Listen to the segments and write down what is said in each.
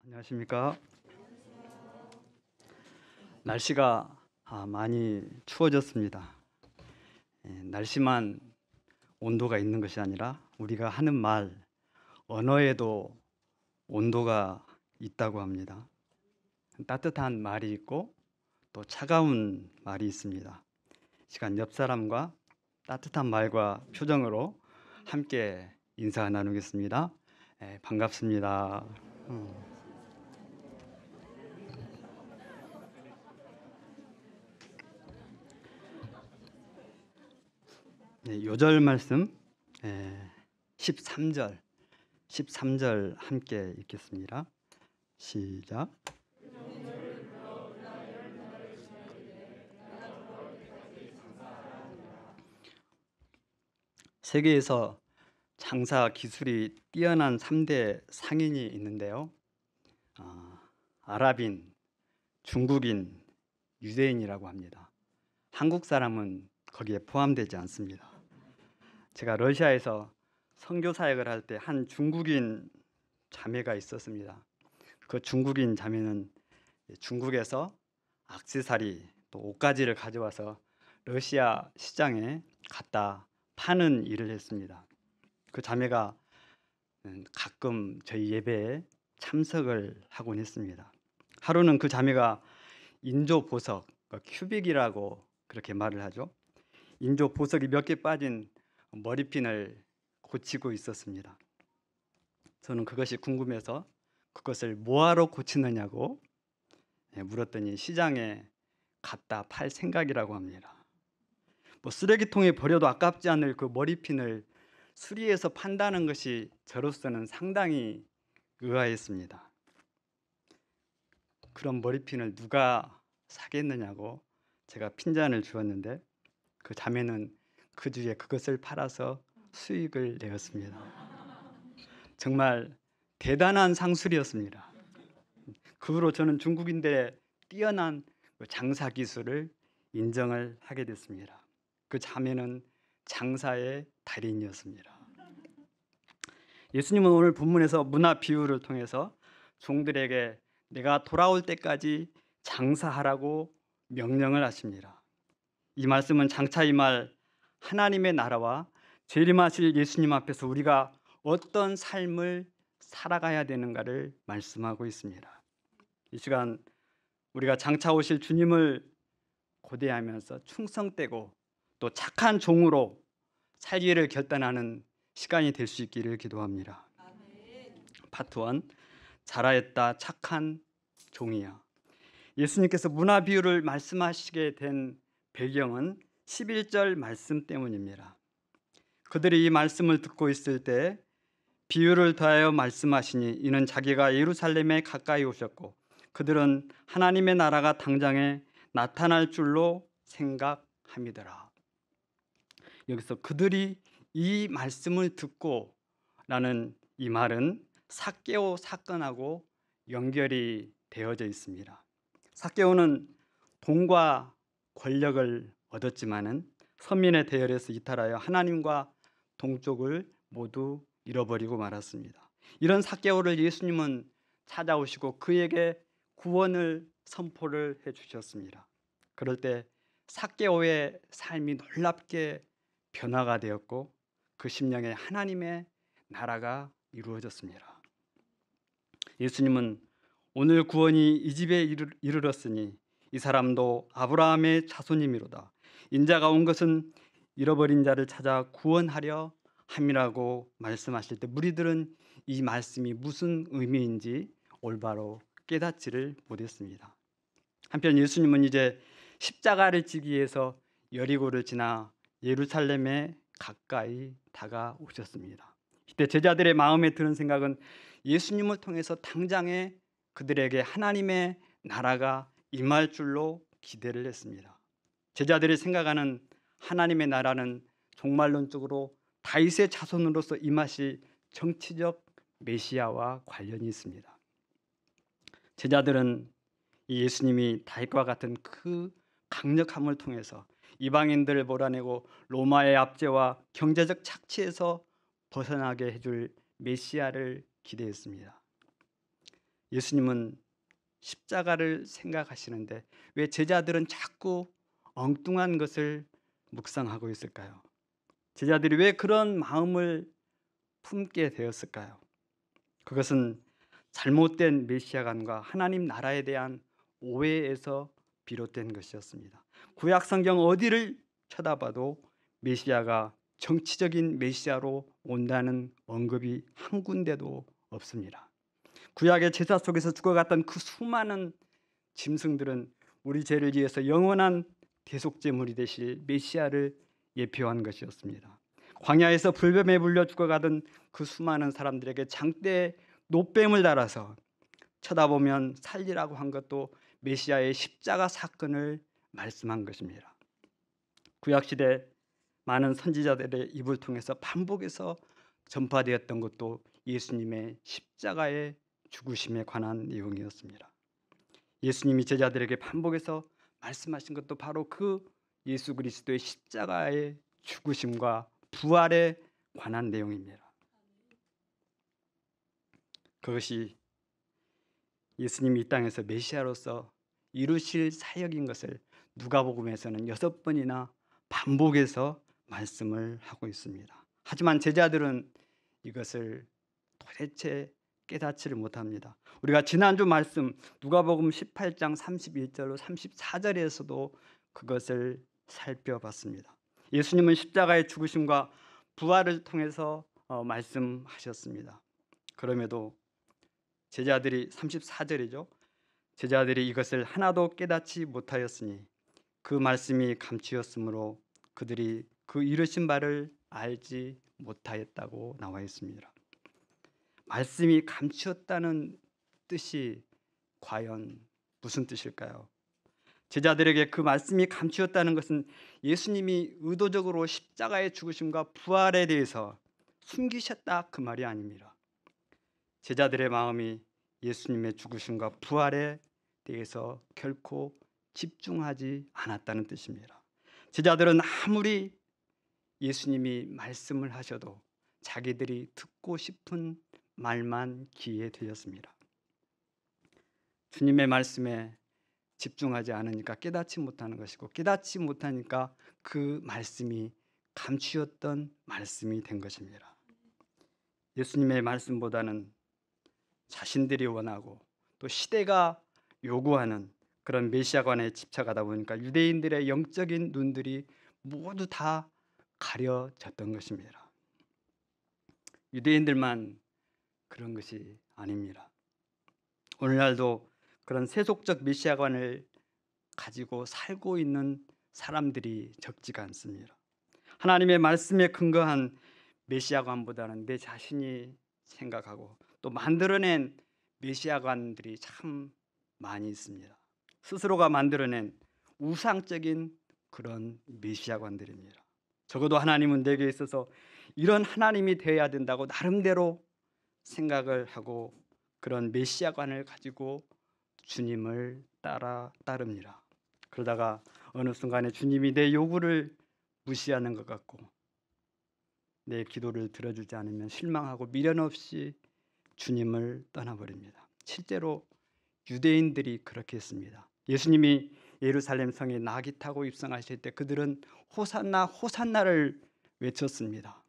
안녕하십니까. 날씨가 많이 추워졌습니다. 날씨만 온도가 있는 것이 아니라 우리가 하는 말, 언어에도 온도가 있다고 합니다. 따뜻한 말이 있고 또 차가운 말이 있습니다. 시간 옆 사람과 따뜻한 말과 표정으로 함께 인사 나누겠습니다. 반갑습니다. 요절 말씀 13절 함께 읽겠습니다. 시작. 세계에서 장사 기술이 뛰어난 3대 상인이 있는데요. 아랍인, 중국인, 유대인이라고 합니다. 한국 사람은 거기에 포함되지 않습니다. 제가 러시아에서 선교 사역을 할 때 한 중국인 자매가 있었습니다. 그 중국인 자매는 중국에서 액세서리 또 옷가지를 가져와서 러시아 시장에 갖다 파는 일을 했습니다. 그 자매가 가끔 저희 예배에 참석을 하곤 했습니다. 하루는 그 자매가 인조 보석, 큐빅이라고 그렇게 말을 하죠. 인조 보석이 몇 개 빠진 머리핀을 고치고 있었습니다. 저는 그것이 궁금해서 그것을 뭐하러 고치느냐고 물었더니 시장에 갖다 팔 생각이라고 합니다. 쓰레기통에 버려도 아깝지 않을 그 머리핀을 수리해서 판다는 것이 저로서는 상당히 의아했습니다. 그런 머리핀을 누가 사겠느냐고 제가 핀잔을 주었는데 그 자매는 그 주에 그것을 팔아서 수익을 내었습니다. 정말 대단한 상술이었습니다. 그 후로 저는 중국인들의 뛰어난 장사 기술을 인정을 하게 됐습니다. 그 자매는 장사의 달인이었습니다. 예수님은 오늘 본문에서 문화 비유를 통해서 종들에게 내가 돌아올 때까지 장사하라고 명령을 하십니다. 이 말씀은 장차 이 말 하나님의 나라와 재림하실 예수님 앞에서 우리가 어떤 삶을 살아가야 되는가를 말씀하고 있습니다. 이 시간 우리가 장차 오실 주님을 고대하면서 충성되고 또 착한 종으로 살기를 결단하는 시간이 될 수 있기를 기도합니다. 파트 1, 잘하였다 착한 종이야. 예수님께서 문화 비유를 말씀하시게 된 배경은 11절 말씀 때문입니다. 그들이 이 말씀을 듣고 있을 때 비유를 더하여 말씀하시니 이는 자기가 예루살렘에 가까이 오셨고 그들은 하나님의 나라가 당장에 나타날 줄로 생각함이더라. 여기서 그들이 이 말씀을 듣고 라는 이 말은 삭개오 사건하고 연결이 되어져 있습니다. 삭개오는 돈과 권력을 얻었지만은 서민의 대열에서 이탈하여 하나님과 동족을 모두 잃어버리고 말았습니다. 이런 삭개오를 예수님은 찾아오시고 그에게 구원을 선포를 해주셨습니다. 그럴 때 삭개오의 삶이 놀랍게 변화가 되었고 그 심령에 하나님의 나라가 이루어졌습니다. 예수님은 오늘 구원이 이 집에 이르렀으니 이 사람도 아브라함의 자손이미로다. 인자가 온 것은 잃어버린 자를 찾아 구원하려 함이라고 말씀하실 때 무리들은 이 말씀이 무슨 의미인지 올바로 깨닫지를 못했습니다. 한편 예수님은 이제 십자가를 지기 위해서 여리고를 지나 예루살렘에 가까이 다가오셨습니다. 이때 제자들의 마음에 드는 생각은 예수님을 통해서 당장에 그들에게 하나님의 나라가 임할 줄로 기대를 했습니다. 제자들이 생각하는 하나님의 나라는 종말론적으로 다윗의 자손으로서 임하실 정치적 메시아와 관련이 있습니다. 제자들은 이 예수님이 다윗과 같은 그 강력함을 통해서 이방인들을 몰아내고 로마의 압제와 경제적 착취에서 벗어나게 해줄 메시아를 기대했습니다. 예수님은 십자가를 생각하시는데 왜 제자들은 자꾸 엉뚱한 것을 묵상하고 있을까요? 제자들이 왜 그런 마음을 품게 되었을까요? 그것은 잘못된 메시아관과 하나님 나라에 대한 오해에서 비롯된 것이었습니다. 구약 성경 어디를 쳐다봐도 메시아가 정치적인 메시아로 온다는 언급이 한 군데도 없습니다. 구약의 제사 속에서 죽어갔던 그 수많은 짐승들은 우리 죄를 위해서 영원한 대속제물이 되실 메시아를 예표한 것이었습니다. 광야에서 불뱀에 물려 죽어가던 그 수많은 사람들에게 장대에 노뱀을 달아서 쳐다보면 살리라고 한 것도 메시아의 십자가 사건을 말씀한 것입니다. 구약시대 많은 선지자들의 입을 통해서 반복해서 전파되었던 것도 예수님의 십자가의 죽으심에 관한 내용이었습니다. 예수님이 제자들에게 반복해서 말씀하신 것도 바로 그 예수 그리스도의 십자가의 죽으심과 부활에 관한 내용입니다. 그것이 예수님이 이 땅에서 메시아로서 이루실 사역인 것을 누가복음에서는 6번이나 반복해서 말씀을 하고 있습니다. 하지만 제자들은 이것을 도대체 깨닫지를 못합니다. 우리가 지난주 말씀 누가복음 18장 31절로 34절에서도 그것을 살펴봤습니다. 예수님은 십자가의 죽으심과 부활을 통해서 말씀하셨습니다. 그럼에도 제자들이 34절이죠. 제자들이 이것을 하나도 깨닫지 못하였으니 그 말씀이 감추었으므로 그들이 그 이루신 바를 알지 못하였다고 나와 있습니다. 말씀이 감추었다는 뜻이 과연 무슨 뜻일까요? 제자들에게 그 말씀이 감추었다는 것은 예수님이 의도적으로 십자가의 죽으심과 부활에 대해서 숨기셨다 그 말이 아닙니다. 제자들의 마음이 예수님의 죽으심과 부활에 대해서 결코 집중하지 않았다는 뜻입니다. 제자들은 아무리 예수님이 말씀을 하셔도 자기들이 듣고 싶은 말만 귀에 들렸습니다. 주님의 말씀에 집중하지 않으니까 깨닫지 못하는 것이고 깨닫지 못하니까 그 말씀이 감추었던 말씀이 된 것입니다. 예수님의 말씀보다는 자신들이 원하고 또 시대가 요구하는 그런 메시아관에 집착하다 보니까 유대인들의 영적인 눈들이 모두 다 가려졌던 것입니다. 유대인들만 그런 것이 아닙니다. 오늘날도 그런 세속적 메시아관을 가지고 살고 있는 사람들이 적지가 않습니다. 하나님의 말씀에 근거한 메시아관보다는 내 자신이 생각하고 또 만들어낸 메시아관들이 참 많이 있습니다. 스스로가 만들어낸 우상적인 그런 메시아관들입니다. 적어도 하나님은 내게 있어서 이런 하나님이 되어야 된다고 나름대로 생각을 하고 그런 메시아관을 가지고 주님을 따릅니다. 그러다가 어느 순간에 주님이 내 요구를 무시하는 것 같고 내 기도를 들어주지 않으면 실망하고 미련 없이 주님을 떠나버립니다. 실제로 유대인들이 그렇게 했습니다. 예수님이 예루살렘 성에 나귀 타고 입성하실 때 그들은 호산나 호산나를 외쳤습니다.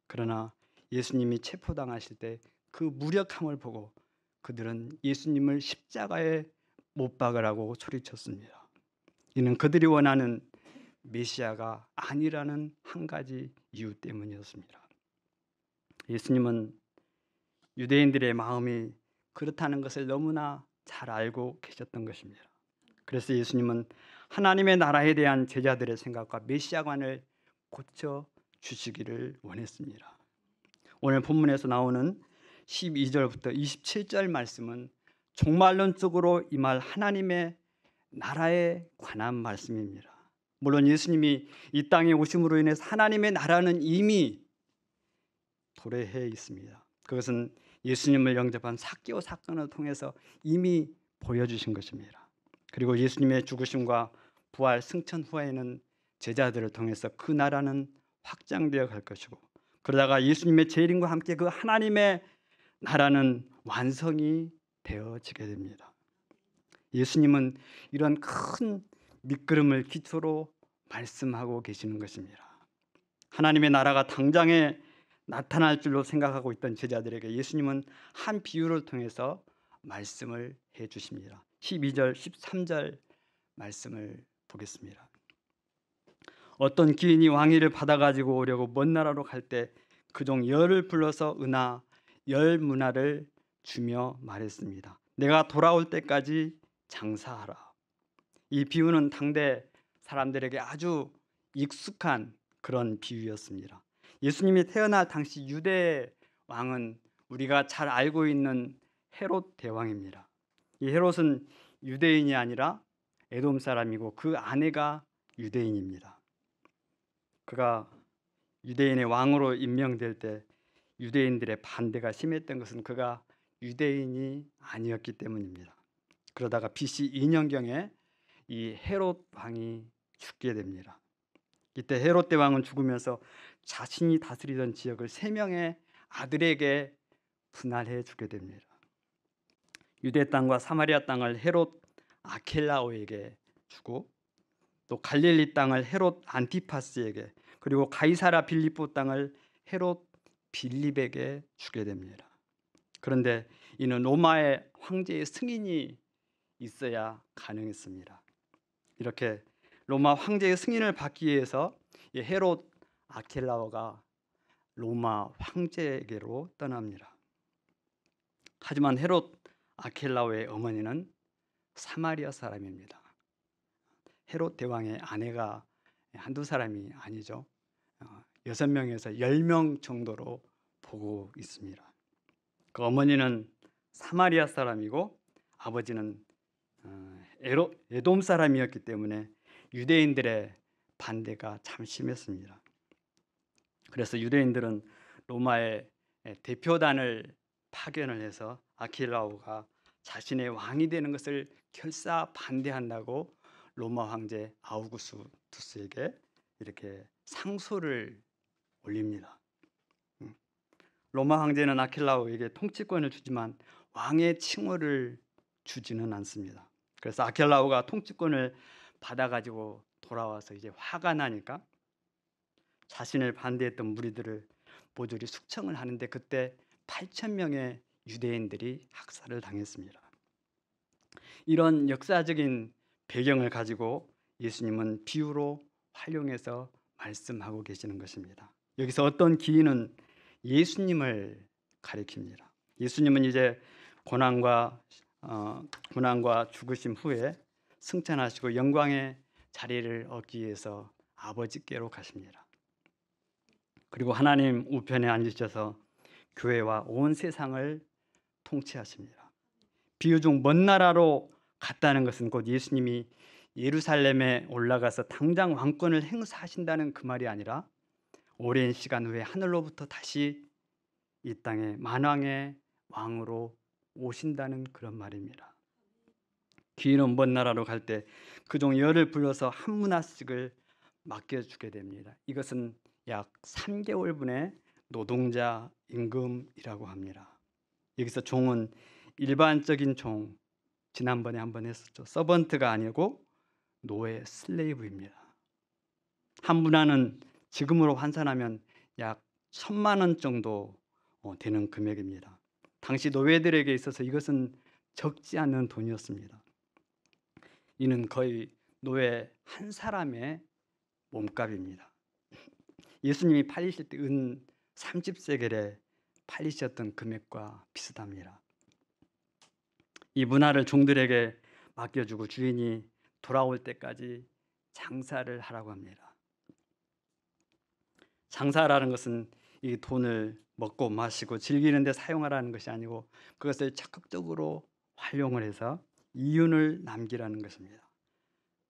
그러나 예수님이 체포당하실 때 그 무력함을 보고 그들은 예수님을 십자가에 못 박으라고 소리쳤습니다. 이는 그들이 원하는 메시아가 아니라는 한 가지 이유 때문이었습니다. 예수님은 유대인들의 마음이 그렇다는 것을 너무나 잘 알고 계셨던 것입니다. 그래서 예수님은 하나님의 나라에 대한 제자들의 생각과 메시아관을 고쳐 주시기를 원했습니다. 오늘 본문에서 나오는 12절부터 27절 말씀은 종말론적으로 임할 하나님의 나라에 관한 말씀입니다. 물론 예수님이 이 땅에 오심으로 인해서 하나님의 나라는 이미 도래해 있습니다. 그것은 예수님을 영접한 삭개오 사건을 통해서 이미 보여주신 것입니다. 그리고 예수님의 죽으심과 부활 승천 후에는 제자들을 통해서 그 나라는 확장되어 갈 것이고 그러다가 예수님의 재림과 함께 그 하나님의 나라는 완성이 되어지게 됩니다. 예수님은 이런 큰 밑그림을 기초로 말씀하고 계시는 것입니다. 하나님의 나라가 당장에 나타날 줄로 생각하고 있던 제자들에게 예수님은 한 비유를 통해서 말씀을 해 주십니다. 12절, 13절 말씀을 보겠습니다. 어떤 기인이 왕위를 받아가지고 오려고 먼 나라로 갈 때 그 종 열을 불러서 은하 10문화를 주며 말했습니다. 내가 돌아올 때까지 장사하라. 이 비유는 당대 사람들에게 아주 익숙한 그런 비유였습니다. 예수님이 태어날 당시 유대 왕은 우리가 잘 알고 있는 헤롯 대왕입니다. 이 헤롯은 유대인이 아니라 에돔 사람이고 그 아내가 유대인입니다. 그가 유대인의 왕으로 임명될 때 유대인들의 반대가 심했던 것은 그가 유대인이 아니었기 때문입니다. 그러다가 BC 2년경에 이 헤롯 왕이 죽게 됩니다. 이때 헤롯 대왕은 죽으면서 자신이 다스리던 지역을 3명의 아들에게 분할해 주게 됩니다. 유대 땅과 사마리아 땅을 헤롯 아켈라오에게 주고 또 갈릴리 땅을 헤롯 안티파스에게 그리고 가이사라 빌립보 땅을 헤롯 빌립에게 주게 됩니다. 그런데 이는 로마의 황제의 승인이 있어야 가능했습니다. 이렇게 로마 황제의 승인을 받기 위해서 이 헤롯 아켈라오가 로마 황제에게로 떠납니다. 하지만 헤롯 아켈라오의 어머니는 사마리아 사람입니다. 헤롯 대왕의 아내가 한두 사람이 아니죠. 6명에서 10명 정도로 보고 있습니다. 그 어머니는 사마리아 사람이고 아버지는 에돔 사람이었기 때문에 유대인들의 반대가 참 심했습니다. 그래서 유대인들은 로마의 대표단을 파견을 해서 아킬라오가 자신의 왕이 되는 것을 결사 반대한다고 로마 황제 아우구스투스에게 이렇게 상소를 올립니다. 로마 황제는 아킬라오에게 통치권을 주지만 왕의 칭호를 주지는 않습니다. 그래서 아킬라오가 통치권을 받아가지고 돌아와서 이제 화가 나니까 자신을 반대했던 무리들을 모조리 숙청을 하는데 그때 8,000명의 유대인들이 학살을 당했습니다. 이런 역사적인 배경을 가지고 예수님은 비유로 활용해서 말씀하고 계시는 것입니다. 여기서 어떤 기인은 예수님을 가리킵니다. 예수님은 이제 고난과 죽으심 후에 승천하시고 영광의 자리를 얻기 위해서 아버지께로 가십니다. 그리고 하나님 우편에 앉으셔서 교회와 온 세상을 통치하십니다. 비유 중 먼 나라로 갔다는 것은 곧 예수님이 예루살렘에 올라가서 당장 왕권을 행사하신다는 그 말이 아니라 오랜 시간 후에 하늘로부터 다시 이 땅에 만왕의 왕으로 오신다는 그런 말입니다. 귀인은 먼 나라로 갈 때 그 종 열을 불러서 한 문화씩을 맡겨주게 됩니다. 이것은 약 3개월분의 노동자 임금이라고 합니다. 여기서 종은 일반적인 종, 지난번에 한번 했었죠. 서번트가 아니고 노예 슬레이브입니다. 한 문화는 지금으로 환산하면 약 1,000만 원 정도 되는 금액입니다. 당시 노예들에게 있어서 이것은 적지 않은 돈이었습니다. 이는 거의 노예 한 사람의 몸값입니다. 예수님이 팔리실 때 은 30세겔에 팔리셨던 금액과 비슷합니다. 이 문화를 종들에게 맡겨주고 주인이 돌아올 때까지 장사를 하라고 합니다. 장사라는 것은 이 돈을 먹고 마시고 즐기는 데 사용하라는 것이 아니고 그것을 적극적으로 활용을 해서 이윤을 남기라는 것입니다.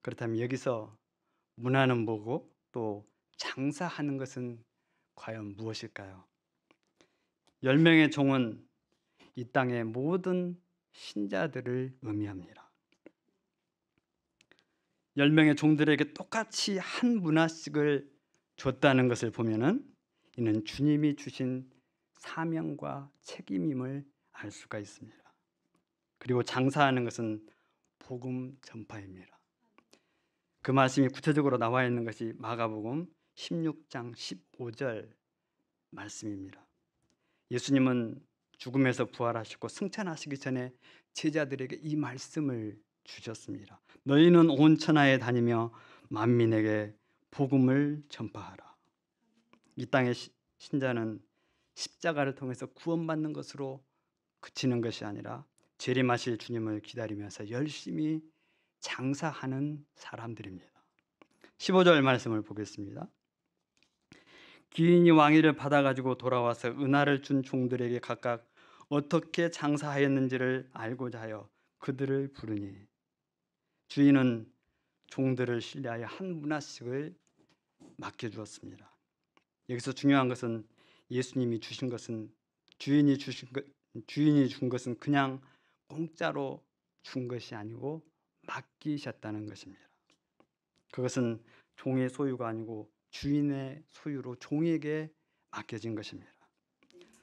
그렇다면 여기서 문화는 뭐고 또 장사하는 것은 과연 무엇일까요? 10명의 종은 이 땅의 모든 신자들을 의미합니다. 10명의 종들에게 똑같이 한 문화씩을 줬다는 것을 보면은 이는 주님이 주신 사명과 책임임을 알 수가 있습니다. 그리고 장사하는 것은 복음 전파입니다. 그 말씀이 구체적으로 나와 있는 것이 마가복음 16장 15절 말씀입니다. 예수님은 죽음에서 부활하시고 승천하시기 전에 제자들에게 이 말씀을 주셨습니다. 너희는 온 천하에 다니며 만민에게 복음을 전파하라. 이 땅의 신자는 십자가를 통해서 구원받는 것으로 그치는 것이 아니라 재림하실 주님을 기다리면서 열심히 장사하는 사람들입니다. 15절 말씀을 보겠습니다. 귀인이 왕위를 받아가지고 돌아와서 은하를 준 종들에게 각각 어떻게 장사하였는지를 알고자 하여 그들을 부르니 주인은 종들을 신뢰하여 한 문화씩을 맡겨주었습니다. 여기서 중요한 것은 예수님이 주신 것은 주인이 준 것은 그냥 공짜로 준 것이 아니고 맡기셨다는 것입니다. 그것은 종의 소유가 아니고 주인의 소유로 종에게 맡겨진 것입니다.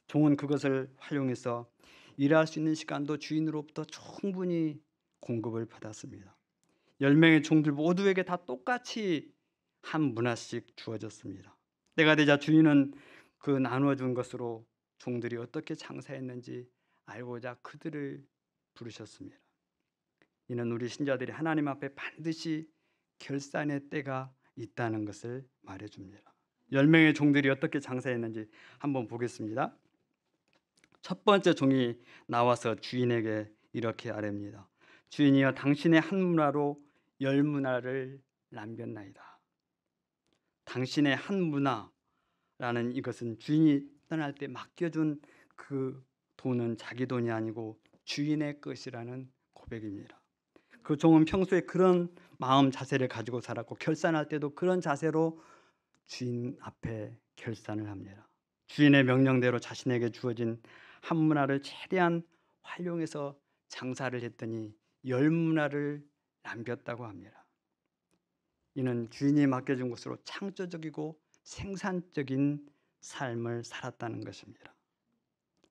종은 그것을 활용해서 일할 수 있는 시간도 주인으로부터 충분히 공급을 받았습니다. 10명의 종들 모두에게 다 똑같이 한 문화씩 주어졌습니다. 때가 되자 주인은 그 나누어준 것으로 종들이 어떻게 장사했는지 알고자 그들을 부르셨습니다. 이는 우리 신자들이 하나님 앞에 반드시 결산의 때가 있다는 것을 말해줍니다. 10명의 종들이 어떻게 장사했는지 한번 보겠습니다. 첫 번째 종이 나와서 주인에게 이렇게 아뢰입니다. 주인이여, 당신의 한 문화로 10문화를 남겼나이다. 당신의 한 문화라는 이것은 주인이 떠날 때 맡겨준 그 돈은 자기 돈이 아니고 주인의 것이라는 고백입니다. 그 종은 평소에 그런 마음 자세를 가지고 살았고 결산할 때도 그런 자세로 주인 앞에 결산을 합니다. 주인의 명령대로 자신에게 주어진 한 문화를 최대한 활용해서 장사를 했더니 10문화를 남겼다고 합니다. 이는 주인이 맡겨준 것으로 창조적이고 생산적인 삶을 살았다는 것입니다.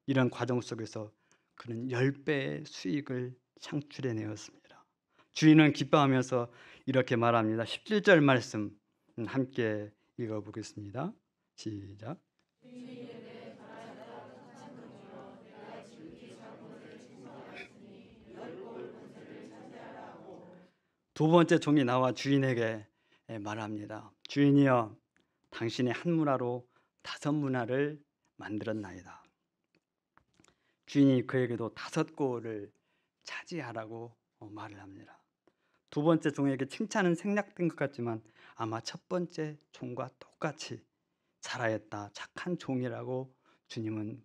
이런 과정 속에서 그는 10배의 수익을 창출해내었습니다. 주인은 기뻐하면서 이렇게 말합니다. 17절 말씀 함께 읽어보겠습니다. 시작. 두 번째 종이 나와 주인에게 말합니다. 주인이여, 당신의 한 문화로 5문화를 만들었나이다. 주인이 그에게도 5골을 차지하라고 말을 합니다. 두 번째 종에게 칭찬은 생략된 것 같지만 아마 첫 번째 종과 똑같이 잘하였다, 착한 종이라고 주님은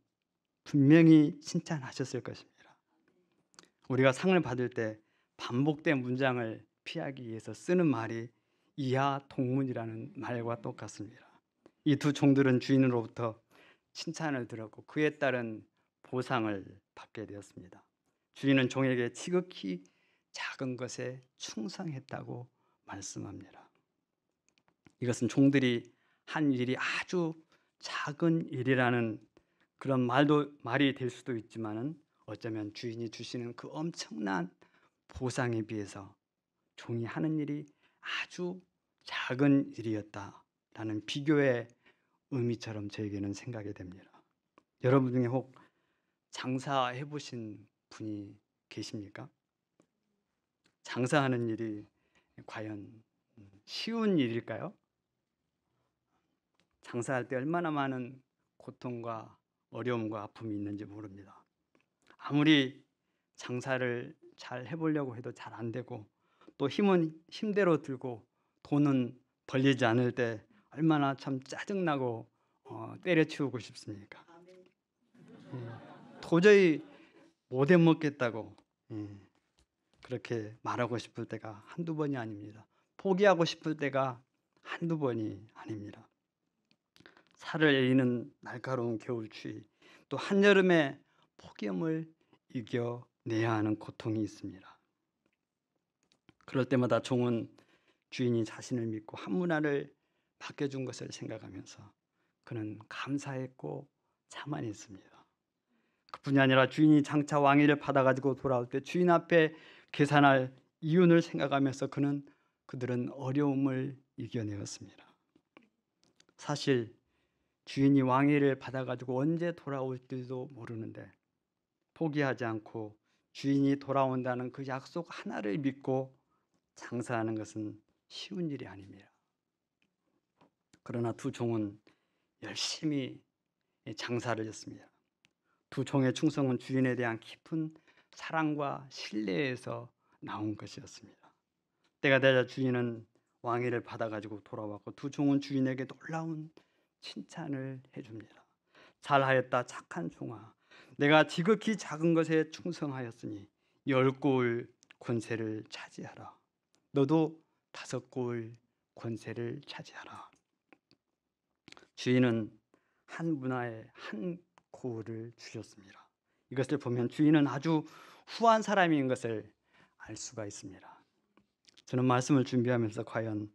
분명히 칭찬하셨을 것입니다. 우리가 상을 받을 때 반복된 문장을 피하기 위해서 쓰는 말이 이하 동문이라는 말과 똑같습니다. 이 두 종들은 주인으로부터 칭찬을 들었고 그에 따른 보상을 받게 되었습니다. 주인은 종에게 지극히 작은 것에 충성했다고 말씀합니다. 이것은 종들이 한 일이 아주 작은 일이라는 그런 말이 될 수도 있지만은 어쩌면 주인이 주시는 그 엄청난 보상에 비해서 종이 하는 일이 아주 작은 일이었다라는 비교의 의미처럼 저에게는 생각이 됩니다. 여러분 중에 혹 장사해 보신 분이 계십니까? 장사하는 일이 과연 쉬운 일일까요? 장사할 때 얼마나 많은 고통과 어려움과 아픔이 있는지 모릅니다. 아무리 장사를 잘 해보려고 해도 잘 안 되고 또 힘은 힘대로 들고 돈은 벌리지 않을 때 얼마나 참 짜증나고 때려치우고 싶습니까? 도저히 못 해먹겠다고 그렇게 말하고 싶을 때가 한두 번이 아닙니다. 포기하고 싶을 때가 한두 번이 아닙니다. 살을 에이는 날카로운 겨울추위, 또 한여름의 폭염을 이겨내야 하는 고통이 있습니다. 그럴 때마다 종은 주인이 자신을 믿고 한 문화를 맡겨준 것을 생각하면서 그는 감사했고 자만했습니다. 그뿐이 아니라 주인이 장차 왕위를 받아가지고 돌아올 때 주인 앞에 계산할 이윤을 생각하면서 그들은 어려움을 이겨내었습니다. 사실 주인이 왕위를 받아가지고 언제 돌아올지도 모르는데 포기하지 않고 주인이 돌아온다는 그 약속 하나를 믿고 장사하는 것은 쉬운 일이 아닙니다. 그러나 두 종은 열심히 장사를 했습니다. 두 종의 충성은 주인에 대한 깊은 사랑과 신뢰에서 나온 것이었습니다. 때가 되자 주인은 왕위를 받아가지고 돌아왔고 두 종은 주인에게 놀라운 칭찬을 해줍니다. 잘하였다 착한 종아, 내가 지극히 작은 것에 충성하였으니 10고을 권세를 차지하라. 너도 5고을 권세를 차지하라. 주인은 한 문화에 한 고을을 주셨습니다. 이것을 보면 주인은 아주 후한 사람인 것을 알 수가 있습니다. 저는 말씀을 준비하면서 과연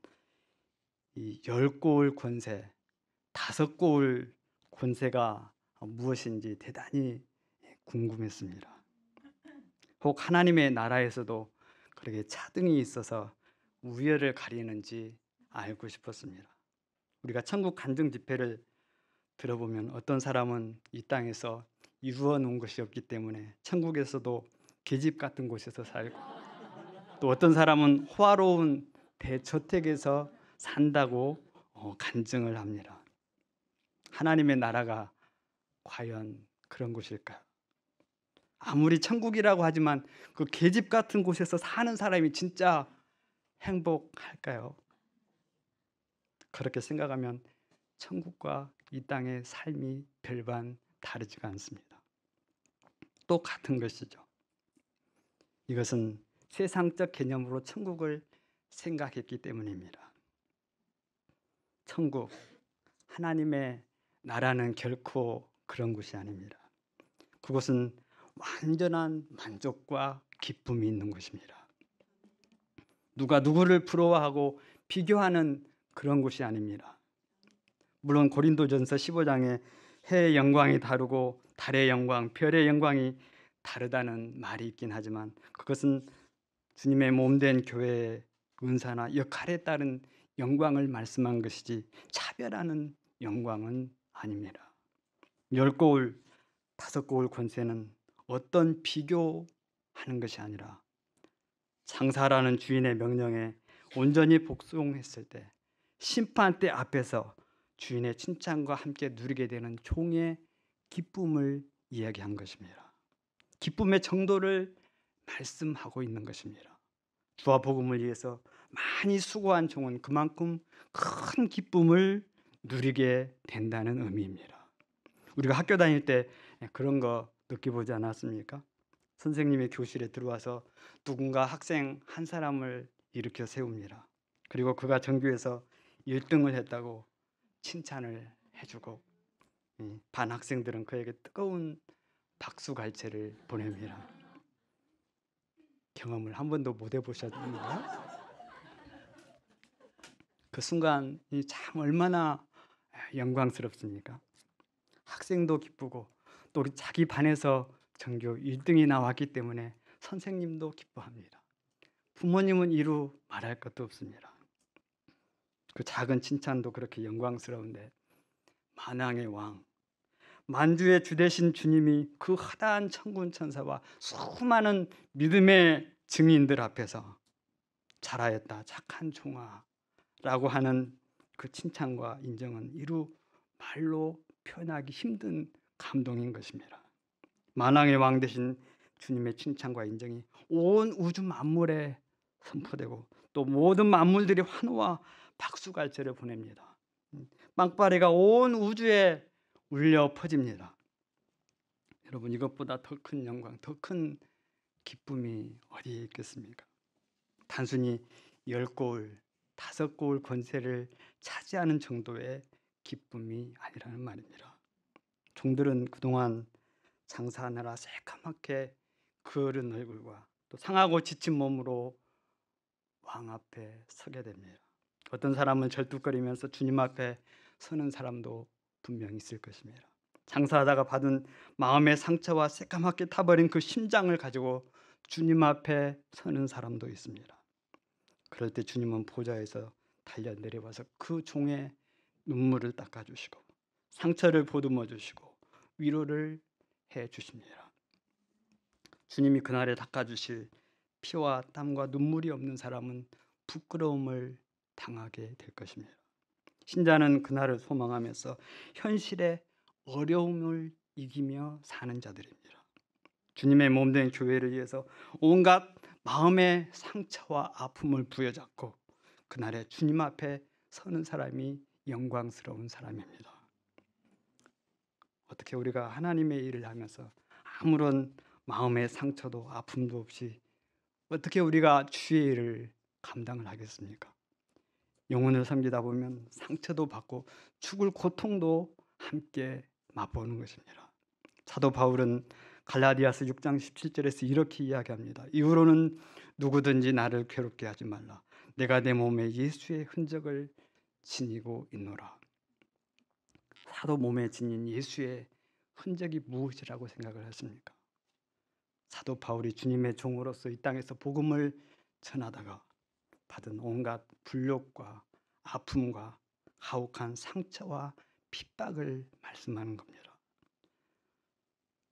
이 10고을 권세, 5고을 권세가 무엇인지 대단히 궁금했습니다. 혹 하나님의 나라에서도 그렇게 차등이 있어서 우열을 가리는지 알고 싶었습니다. 우리가 천국 간증 집회를 들어보면 어떤 사람은 이 땅에서 이루어 놓은 것이 없기 때문에 천국에서도 계집 같은 곳에서 살고, 또 어떤 사람은 호화로운 대저택에서 산다고 간증을 합니다. 하나님의 나라가 과연 그런 곳일까요? 아무리 천국이라고 하지만 그 계집 같은 곳에서 사는 사람이 진짜 행복할까요? 그렇게 생각하면 천국과 이 땅의 삶이 별반 다르지가 않습니다. 똑같은 것이죠. 이것은 세상적 개념으로 천국을 생각했기 때문입니다. 천국, 하나님의 나라는 결코 그런 곳이 아닙니다. 그곳은 완전한 만족과 기쁨이 있는 곳입니다. 누가 누구를 부러워하고 비교하는 그런 곳이 아닙니다. 물론 고린도전서 15장에 해의 영광이 다르고 달의 영광, 별의 영광이 다르다는 말이 있긴 하지만 그것은 주님의 몸된 교회의 은사나 역할에 따른 영광을 말씀한 것이지 차별하는 영광은 아닙니다. 10고을, 5고을 권세는 어떤 비교하는 것이 아니라 장사라는 주인의 명령에 온전히 복종했을 때 심판대 앞에서 주인의 칭찬과 함께 누리게 되는 종의 기쁨을 이야기한 것입니다. 기쁨의 정도를 말씀하고 있는 것입니다. 주와 복음을 위해서 많이 수고한 종은 그만큼 큰 기쁨을 누리게 된다는 의미입니다. 우리가 학교 다닐 때 그런 거 느껴보지 않았습니까? 선생님의 교실에 들어와서 누군가 학생 한 사람을 일으켜 세웁니다. 그리고 그가 전교에서 1등을 했다고 칭찬을 해주고 반 학생들은 그에게 뜨거운 박수갈채를 보냅니다. 경험을 한 번도 못 해보셨나요? 그 순간이 참 얼마나 영광스럽습니까? 학생도 기쁘고 또 우리 자기 반에서 전교 1등이 나왔기 때문에 선생님도 기뻐합니다. 부모님은 이루 말할 것도 없습니다. 그 작은 칭찬도 그렇게 영광스러운데 만왕의 왕, 만주의 주 되신 주님이 그 허다한 천군 천사와 수많은 믿음의 증인들 앞에서 잘하였다 착한 종아 라고 하는 그 칭찬과 인정은 이루 말로 표현하기 힘든 감동인 것입니다. 만왕의 왕 되신 주님의 칭찬과 인정이 온 우주 만물에 선포되고 또 모든 만물들이 환호와 박수갈채를 보냅니다. 빵빠레가 온 우주에 울려 퍼집니다. 여러분, 이것보다 더 큰 영광, 더 큰 기쁨이 어디에 있겠습니까? 단순히 10고을, 5고을 권세를 차지하는 정도의 기쁨이 아니라는 말입니다. 종들은 그동안 장사하느라 새까맣게 그을은 얼굴과 또 상하고 지친 몸으로 왕 앞에 서게 됩니다. 어떤 사람은 절뚝거리면서 주님 앞에 서는 사람도 분명히 있을 것입니다. 장사하다가 받은 마음의 상처와 새까맣게 타버린 그 심장을 가지고 주님 앞에 서는 사람도 있습니다. 그럴 때 주님은 보좌에서 달려 내려와서 그 종의 눈물을 닦아주시고 상처를 보듬어 주시고 위로를 해 주십니다. 주님이 그날에 닦아주실 피와 땀과 눈물이 없는 사람은 부끄러움을 당하게 될 것입니다. 신자는 그날을 소망하면서 현실의 어려움을 이기며 사는 자들입니다. 주님의 몸된 교회를 위해서 온갖 마음의 상처와 아픔을 부여잡고 그날에 주님 앞에 서는 사람이 영광스러운 사람입니다. 어떻게 우리가 하나님의 일을 하면서 아무런 마음의 상처도 아픔도 없이 어떻게 우리가 주의 일을 감당을 하겠습니까? 영혼을 섬기다 보면 상처도 받고 죽을 고통도 함께 맛보는 것입니다. 사도 바울은 갈라디아서 6장 17절에서 이렇게 이야기합니다. 이후로는 누구든지 나를 괴롭게 하지 말라. 내가 내 몸에 예수의 흔적을 지니고 있노라. 사도 몸에 지닌 예수의 흔적이 무엇이라고 생각을 하십니까? 사도 바울이 주님의 종으로서 이 땅에서 복음을 전하다가 받은 온갖 불욕과 아픔과 가혹한 상처와 핍박을 말씀하는 겁니다.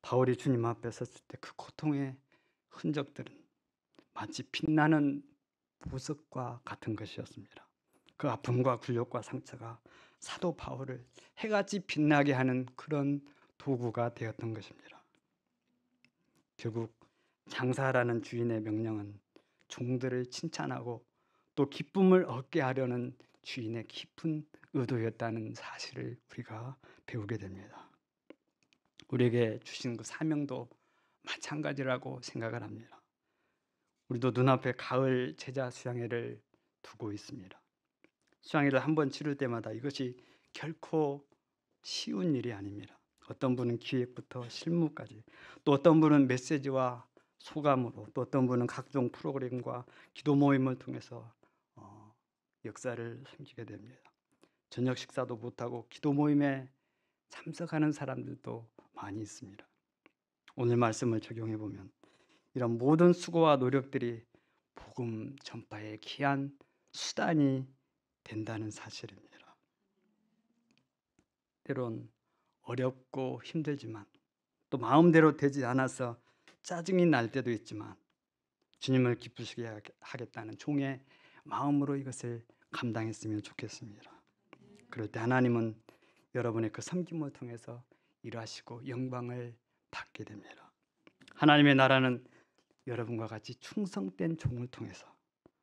바울이 주님 앞에 섰을 때 그 고통의 흔적들은 마치 빛나는 보석과 같은 것이었습니다. 그 아픔과 굴욕과 상처가 사도 바울을 해같이 빛나게 하는 그런 도구가 되었던 것입니다. 결국 장사라는 주인의 명령은 종들을 칭찬하고 또 기쁨을 얻게 하려는 주인의 깊은 의도였다는 사실을 우리가 배우게 됩니다. 우리에게 주신 그 사명도 마찬가지라고 생각을 합니다. 우리도 눈앞에 가을 제자 수양회를 두고 있습니다. 수양회를 한 번 치를 때마다 이것이 결코 쉬운 일이 아닙니다. 어떤 분은 기획부터 실무까지, 또 어떤 분은 메시지와 소감으로, 또 어떤 분은 각종 프로그램과 기도 모임을 통해서 역사를 섬기게 됩니다. 저녁 식사도 못하고 기도 모임에 참석하는 사람들도 많이 있습니다. 오늘 말씀을 적용해 보면 이런 모든 수고와 노력들이 복음 전파의 귀한 수단이 된다는 사실입니다. 때론 어렵고 힘들지만 또 마음대로 되지 않아서 짜증이 날 때도 있지만 주님을 기쁘시게 하겠다는 종의 마음으로 이것을 감당했으면 좋겠습니다. 그럴 때 하나님은 여러분의 그 섬김을 통해서 일하시고 영광을 받게 됩니다. 하나님의 나라는 여러분과 같이 충성된 종을 통해서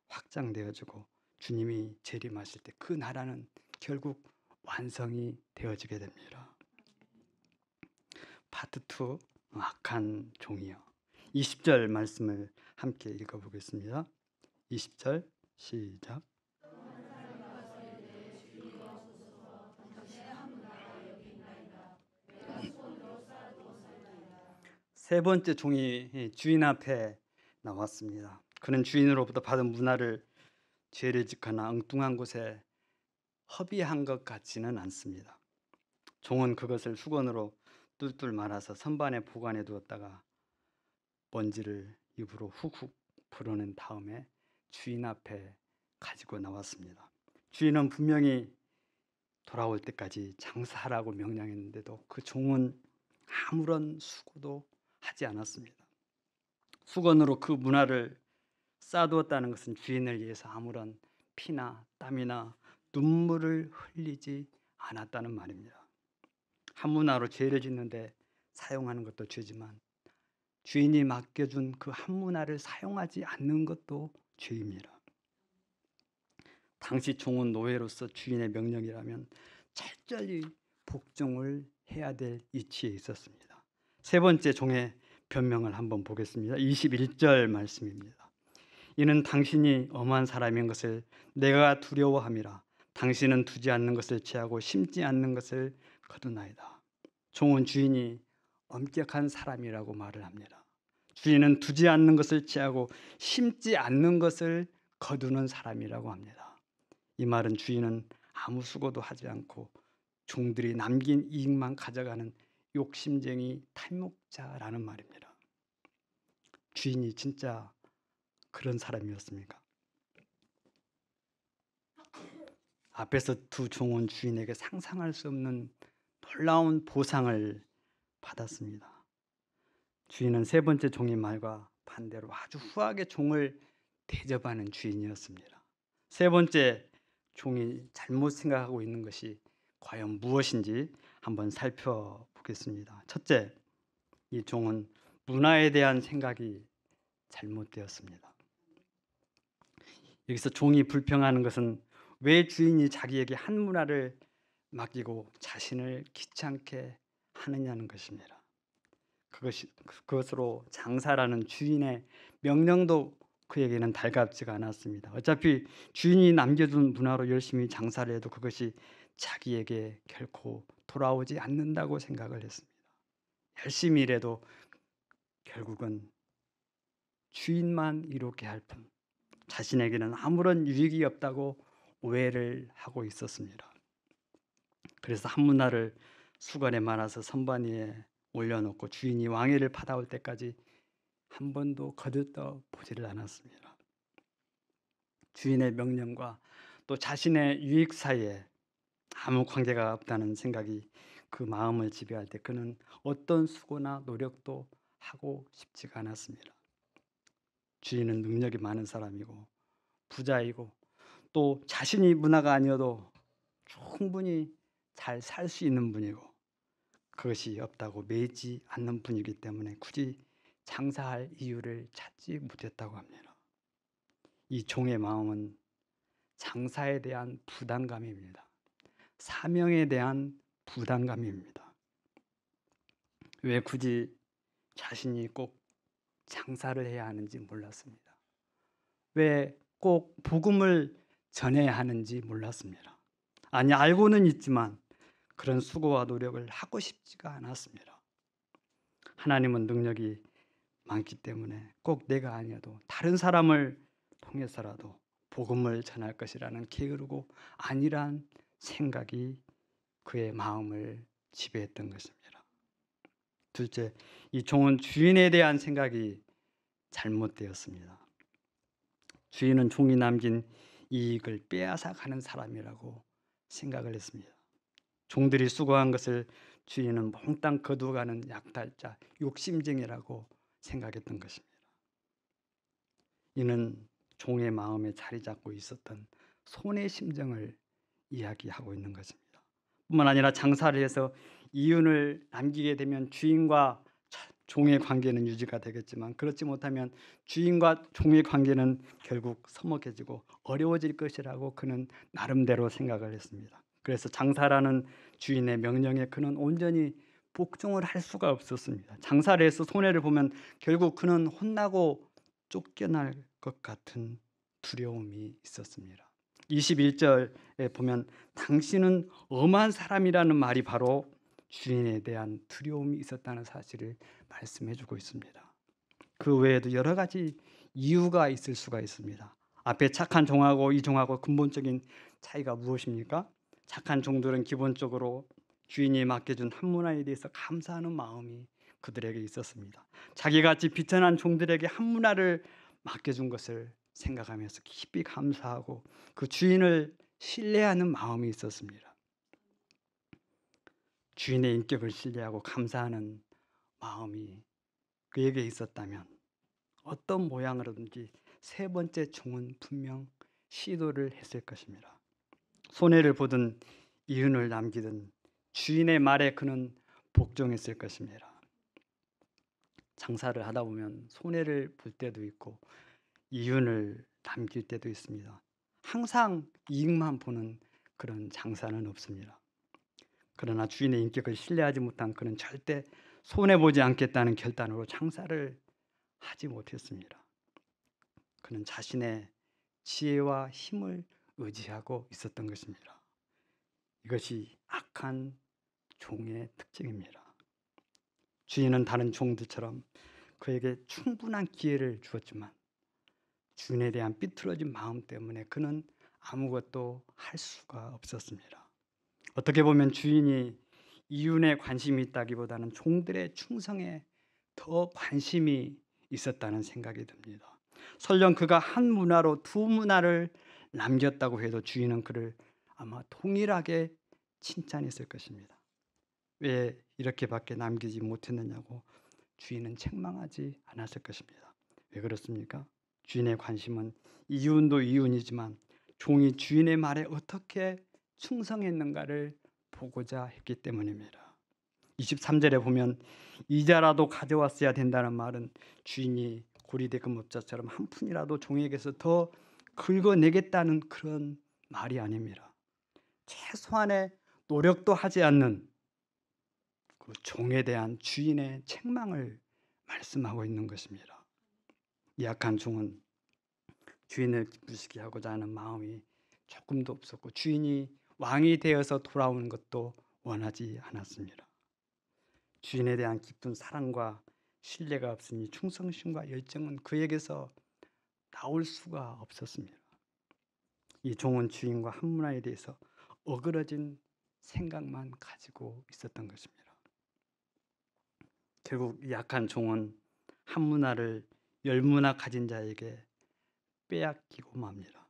확장되어지고 주님이 재림하실 때 그 나라는 결국 완성이 되어지게 됩니다. 파트 2 악한 종이요. 20절 말씀을 함께 읽어보겠습니다. 20절 시작. 세 번째 종이 주인 앞에 나왔습니다. 그는 주인으로부터 받은 문화를 죄를 짓거나 엉뚱한 곳에 허비한 것 같지는 않습니다. 종은 그것을 수건으로 뚫뚫 말아서 선반에 보관해 두었다가 먼지를 입으로 훅훅 불어낸 다음에 주인 앞에 가지고 나왔습니다. 주인은 분명히 돌아올 때까지 장사하라고 명령했는데도 그 종은 아무런 수고도 하지 않았습니다. 수건으로 그 문화를 쌓아두었다는 것은 주인을 위해서 아무런 피나 땀이나 눈물을 흘리지 않았다는 말입니다. 한 문화로 죄를 짓는데 사용하는 것도 죄지만 주인이 맡겨준 그 한 문화를 사용하지 않는 것도 죄입니다. 당시 종은 노예로서 주인의 명령이라면 철저히 복종을 해야 될 위치에 있었습니다. 세 번째 종의 변명을 한번 보겠습니다. 21절 말씀입니다. 이는 당신이 엄한 사람인 것을 내가 두려워함이라. 당신은 두지 않는 것을 취하고 심지 않는 것을 거두나이다. 종은 주인이 엄격한 사람이라고 말을 합니다. 주인은 두지 않는 것을 취하고 심지 않는 것을 거두는 사람이라고 합니다. 이 말은 주인은 아무 수고도 하지 않고 종들이 남긴 이익만 가져가는 욕심쟁이 탐욕자라는 말입니다. 주인이 진짜 그런 사람이었습니까? 앞에서 두 종은 주인에게 상상할 수 없는 놀라운 보상을 받았습니다. 주인은 세 번째 종의 말과 반대로 아주 후하게 종을 대접하는 주인이었습니다. 세 번째 종이 잘못 생각하고 있는 것이 과연 무엇인지 한번 살펴보겠습니다. 첫째, 이 종은 문화에 대한 생각이 잘못되었습니다. 여기서 종이 불평하는 것은 왜 주인이 자기에게 한 문화를 맡기고 자신을 귀찮게 하느냐는 것입니다. 그것으로 장사라는 주인의 명령도 그에게는 달갑지가 않았습니다. 어차피 주인이 남겨둔 문화로 열심히 장사를 해도 그것이 자기에게 결코 돌아오지 않는다고 생각을 했습니다. 열심히 일해도 결국은 주인만 이롭게 할 뿐, 자신에게는 아무런 유익이 없다고 오해를 하고 있었습니다. 그래서 한 문화를 수건에 말아서 선반 위에 올려놓고 주인이 왕위를 받아올 때까지 한 번도 거들떠 보지를 않았습니다. 주인의 명령과 또 자신의 유익 사이에 아무 관계가 없다는 생각이 그 마음을 지배할 때 그는 어떤 수고나 노력도 하고 싶지가 않았습니다. 주인은 능력이 많은 사람이고 부자이고 또 자신이 문화가 아니어도 충분히 잘 살 수 있는 분이고 그것이 없다고 매이지 않는 분이기 때문에 굳이 장사할 이유를 찾지 못했다고 합니다. 이 종의 마음은 장사에 대한 부담감입니다. 사명에 대한 부담감입니다. 왜 굳이 자신이 꼭 장사를 해야 하는지 몰랐습니다. 왜 꼭 복음을 전해야 하는지 몰랐습니다. 아니, 알고는 있지만 그런 수고와 노력을 하고 싶지가 않았습니다. 하나님은 능력이 많기 때문에 꼭 내가 아니어도 다른 사람을 통해서라도 복음을 전할 것이라는 게으르고 안일한 생각이 그의 마음을 지배했던 것입니다. 둘째, 이 종은 주인에 대한 생각이 잘못되었습니다. 주인은 종이 남긴 이익을 빼앗아 가는 사람이라고 생각을 했습니다. 종들이 수고한 것을 주인은 몽땅 거두어가는 약탈자, 욕심쟁이라고 생각했던 것입니다. 이는 종의 마음에 자리 잡고 있었던 손해 심정을 이야기하고 있는 것입니다. 뿐만 아니라 장사를 해서 이윤을 남기게 되면 주인과 종의 관계는 유지가 되겠지만 그렇지 못하면 주인과 종의 관계는 결국 서먹해지고 어려워질 것이라고 그는 나름대로 생각을 했습니다. 그래서 장사라는 주인의 명령에 그는 온전히 복종을 할 수가 없었습니다. 장사를 해서 손해를 보면 결국 그는 혼나고 쫓겨날 것 같은 두려움이 있었습니다. 21절에 보면 당신은 엄한 사람이라는 말이 바로 주인에 대한 두려움이 있었다는 사실을 말씀해 주고 있습니다. 그 외에도 여러 가지 이유가 있을 수가 있습니다. 앞에 착한 종하고 이 종하고 근본적인 차이가 무엇입니까? 착한 종들은 기본적으로 주인이 맡겨준 한 문화에 대해서 감사하는 마음이 그들에게 있었습니다. 자기같이 비천한 종들에게 한 문화를 맡겨준 것을 생각하면서 깊이 감사하고 그 주인을 신뢰하는 마음이 있었습니다. 주인의 인격을 신뢰하고 감사하는 마음이 그에게 있었다면 어떤 모양으로든지 세 번째 종은 분명 시도를 했을 것입니다. 손해를 보든 이윤을 남기든 주인의 말에 그는 복종했을 것입니다. 장사를 하다 보면 손해를 볼 때도 있고 이윤을 남길 때도 있습니다. 항상 이익만 보는 그런 장사는 없습니다. 그러나 주인의 인격을 신뢰하지 못한 그는 절대 손해보지 않겠다는 결단으로 장사를 하지 못했습니다. 그는 자신의 지혜와 힘을 의지하고 있었던 것입니다. 이것이 악한 종의 특징입니다. 주인은 다른 종들처럼 그에게 충분한 기회를 주었지만 주인에 대한 삐뚤어진 마음 때문에 그는 아무것도 할 수가 없었습니다. 어떻게 보면 주인이 이윤에 관심이 있다기보다는 종들의 충성에 더 관심이 있었다는 생각이 듭니다. 설령 그가 한 문화로 두 문화를 남겼다고 해도 주인은 그를 아마 동일하게 칭찬했을 것입니다. 왜 이렇게밖에 남기지 못했느냐고 주인은 책망하지 않았을 것입니다. 왜 그렇습니까? 주인의 관심은 이윤도 이윤이지만 종이 주인의 말에 어떻게 충성했는가를 보고자 했기 때문입니다. 23절에 보면 이자라도 가져왔어야 된다는 말은 주인이 고리대금업자처럼 한 푼이라도 종에게서 더 긁어내겠다는 그런 말이 아닙니다. 최소한의 노력도 하지 않는 그 종에 대한 주인의 책망을 말씀하고 있는 것입니다. 이 약한 종은 주인을 기쁘시게 하고자 하는 마음이 조금도 없었고 주인이 왕이 되어서 돌아오는 것도 원하지 않았습니다. 주인에 대한 깊은 사랑과 신뢰가 없으니 충성심과 열정은 그에게서 나올 수가 없었습니다. 이 종은 주인과 한 문화에 대해서 어그러진 생각만 가지고 있었던 것입니다. 결국 이 약한 종은 한 문화를 열 문화 가진 자에게 빼앗기고 맙니다.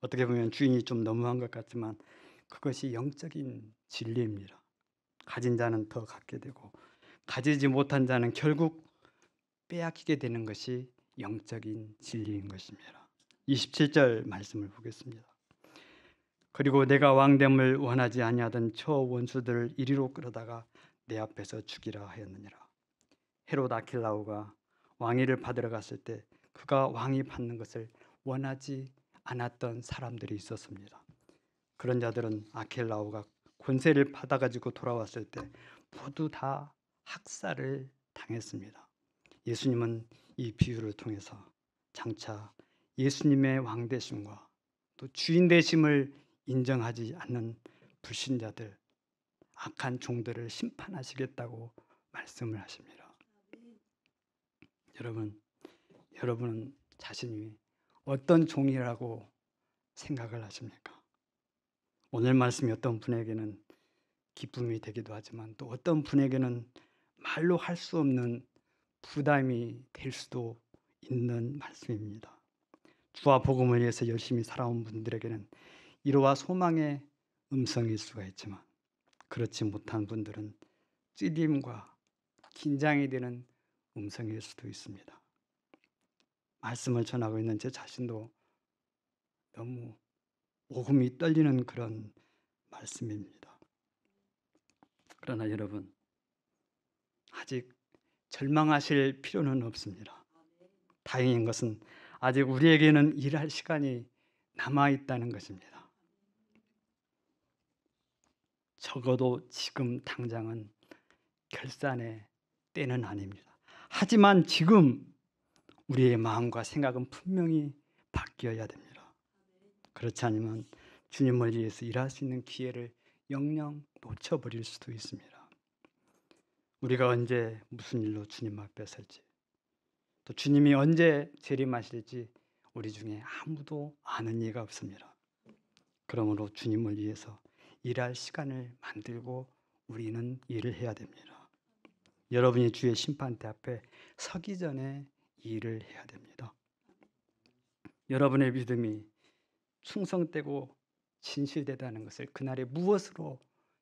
어떻게 보면 주인이 좀 너무한 것 같지만 그것이 영적인 진리입니다. 가진 자는 더 갖게 되고 가지지 못한 자는 결국 빼앗기게 되는 것이 영적인 진리인 것입니다. 27절 말씀을 보겠습니다. 그리고 내가 왕됨을 원하지 아니하던 저 원수들을 이리로 끌어다가 내 앞에서 죽이라 하였느니라. 헤롯 아킬라오가 왕위를 받으러 갔을 때 그가 왕위 받는 것을 원하지 않았던 사람들이 있었습니다. 그런 자들은 아킬라오가 권세를 받아가지고 돌아왔을 때 모두 다 학살을 당했습니다. 예수님은 이 비유를 통해서 장차 예수님의 왕되심과 또 주인 되심을 인정하지 않는 불신자들, 악한 종들을 심판하시겠다고 말씀을 하십니다. 여러분은 자신이 어떤 종이라고 생각을 하십니까? 오늘 말씀이 어떤 분에게는 기쁨이 되기도 하지만 또 어떤 분에게는 말로 할 수 없는 부담이 될 수도 있는 말씀입니다. 주와 복음을 위해서 열심히 살아온 분들에게는 위로와 소망의 음성일 수가 있지만 그렇지 못한 분들은 찔림과 긴장이 되는 음성일 수도 있습니다. 말씀을 전하고 있는 제 자신도 너무 오금이 떨리는 그런 말씀입니다. 그러나 여러분, 아직 절망하실 필요는 없습니다. 다행인 것은 아직 우리에게는 일할 시간이 남아있다는 것입니다. 적어도 지금 당장은 결산의 때는 아닙니다. 하지만 지금 우리의 마음과 생각은 분명히 바뀌어야 됩니다. 그렇지 않으면 주님을 위해서 일할 수 있는 기회를 영영 놓쳐버릴 수도 있습니다. 우리가 언제 무슨 일로 주님 앞에 설지 또 주님이 언제 재림하실지 우리 중에 아무도 아는 이가 없습니다. 그러므로 주님을 위해서 일할 시간을 만들고 우리는 일을 해야 됩니다. 여러분이 주의 심판대 앞에 서기 전에 일을 해야 됩니다. 여러분의 믿음이 충성되고 진실되다는 것을 그날에 무엇으로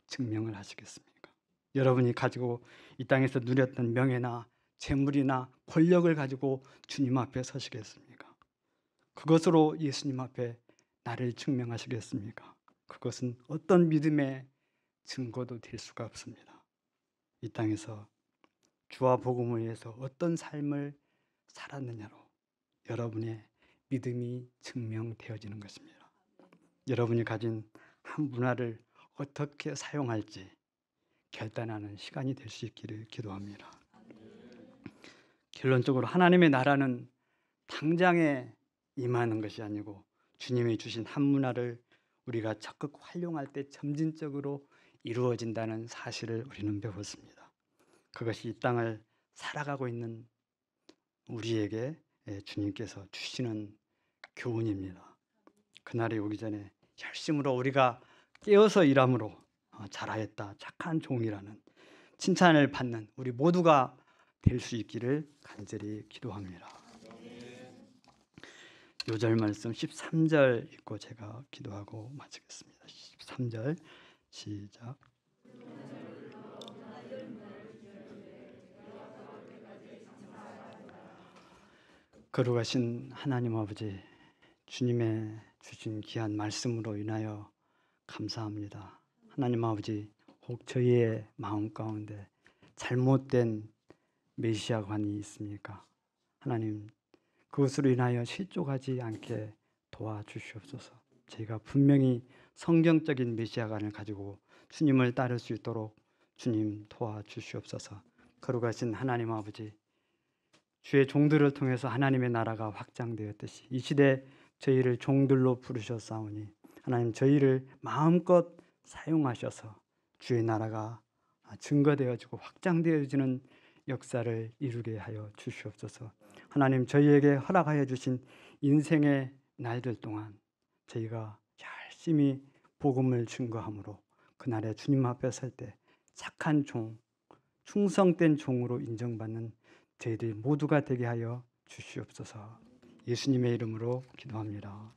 증명을 하시겠습니까? 여러분이 가지고 이 땅에서 누렸던 명예나 재물이나 권력을 가지고 주님 앞에 서시겠습니까? 그것으로 예수님 앞에 나를 증명하시겠습니까? 그것은 어떤 믿음의 증거도 될 수가 없습니다. 이 땅에서 주와 복음을 위해서 어떤 삶을 살았느냐로 여러분의 믿음이 증명되어지는 것입니다. 여러분이 가진 한 문화를 어떻게 사용할지 결단하는 시간이 될 수 있기를 기도합니다. 결론적으로 하나님의 나라는 당장에 임하는 것이 아니고 주님이 주신 한 문화를 우리가 적극 활용할 때 점진적으로 이루어진다는 사실을 우리는 배웠습니다. 그것이 이 땅을 살아가고 있는 우리에게 주님께서 주시는 교훈입니다. 그날이 오기 전에 열심으로 우리가 깨어서 일함으로 잘하였다, 착한 종이라는 칭찬을 받는 우리 모두가 될 수 있기를 간절히 기도합니다. 요절 말씀 13절 읽고 제가 기도하고 마치겠습니다. 13절 시작. 거룩하신 하나님 아버지, 주님의 주신 귀한 말씀으로 인하여 감사합니다. 하나님 아버지, 혹 저희의 마음 가운데 잘못된 메시아관이 있습니까? 하나님, 그것으로 인하여 실족하지 않게 도와주시옵소서. 저희가 분명히 성경적인 메시아관을 가지고 주님을 따를 수 있도록 주님 도와주시옵소서. 거룩하신 하나님 아버지, 주의 종들을 통해서 하나님의 나라가 확장되었듯이 이 시대 저희를 종들로 부르셨사오니 하나님, 저희를 마음껏 사용하셔서 주의 나라가 증거되어지고 확장되어지는 역사를 이루게 하여 주시옵소서. 하나님, 저희에게 허락하여 주신 인생의 날들 동안 저희가 열심히 복음을 증거함으로 그날에 주님 앞에 설 때 착한 종, 충성된 종으로 인정받는 저희들 모두가 되게 하여 주시옵소서. 예수님의 이름으로 기도합니다.